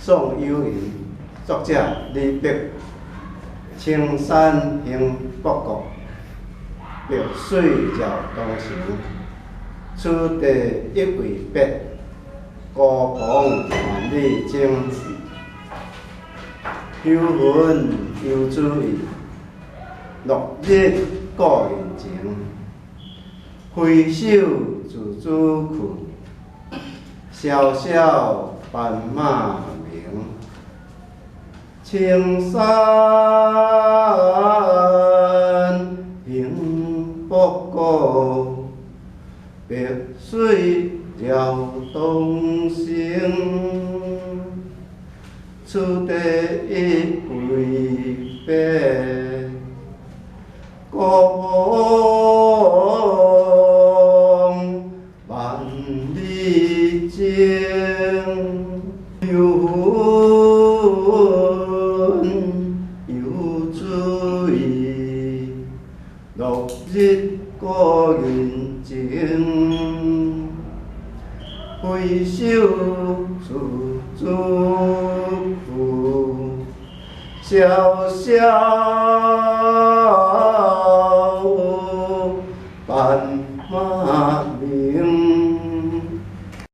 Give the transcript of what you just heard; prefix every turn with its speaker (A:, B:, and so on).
A: 宋有云，作者李白。青山行北国，绿水绕东行。此地一为别，孤蓬万里征。幽魂游子意，落日故人情。挥手自主去，萧萧斑马鸣。青山迎北国，碧水绕东行。此地一为别，孤蓬万里征。幽魂游子意，落日故人情。挥手自主去，萧萧